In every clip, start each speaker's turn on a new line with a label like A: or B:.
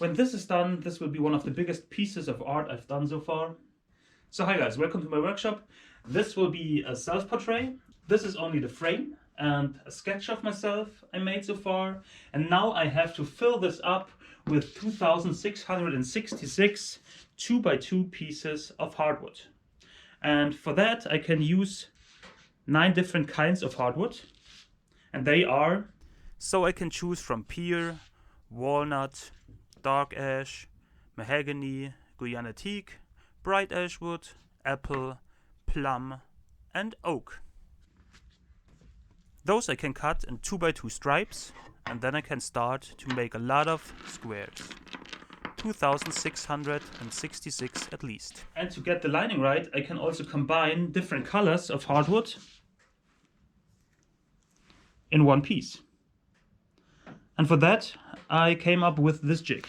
A: When this is done, this will be one of the biggest pieces of art I've done so far. So hi guys, welcome to my workshop. This will be a self-portrait. This is only the frame and a sketch of myself I made so far. And now I have to fill this up with 2,666 2x2 pieces of hardwood. And for that I can use 9 different kinds of hardwood. And they are... So I can choose from pear, walnut, dark ash, mahogany, Guyana teak, bright ash wood, apple, plum and oak. Those I can cut in 2x2 stripes, and then I can start to make a lot of squares. 2,666 at least. And to get the lining right, I can also combine different colors of hardwood in one piece. And for that I came up with this jig.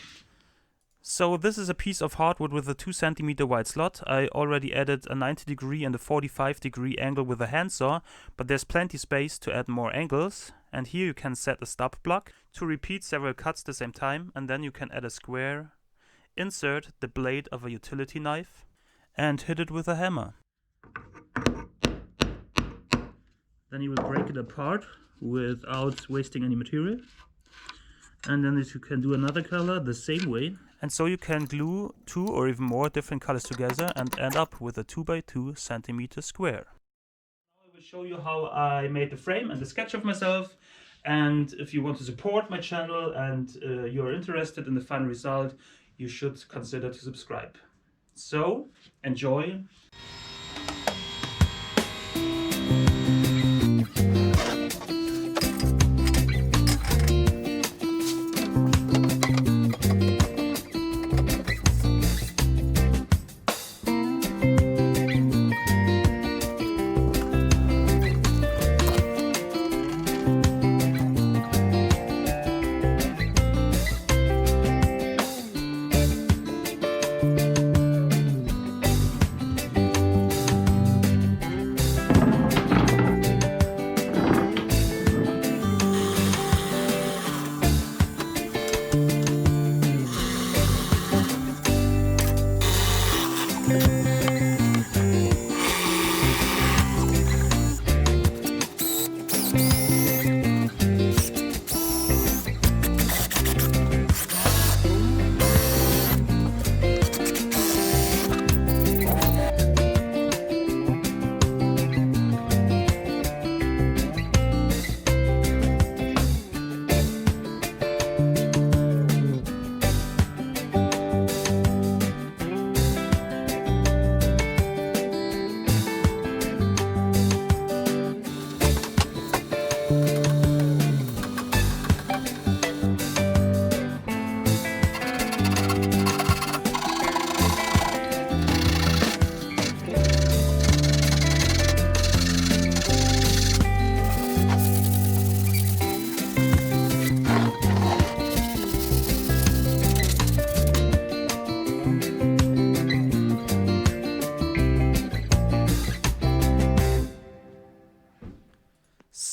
A: So this is a piece of hardwood with a 2 cm wide slot. I already added a 90° and a 45° angle with a handsaw, but there's plenty space to add more angles. And here you can set a stop block to repeat several cuts at the same time, and then you can add a square, insert the blade of a utility knife and hit it with a hammer. Then you will break it apart without wasting any material. And then you can do another color the same way. And so you can glue 2 or even more different colors together and end up with a 2x2 centimeter square. Now I will show you how I made the frame and the sketch of myself. And if you want to support my channel and you're interested in the final result, you should consider to subscribe. So enjoy.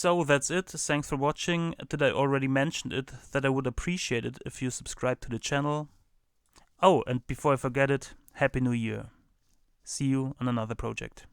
A: So that's it. Thanks for watching. Did I already mention it that I would appreciate it if you subscribe to the channel? Oh, and before I forget it, Happy New Year. See you on another project.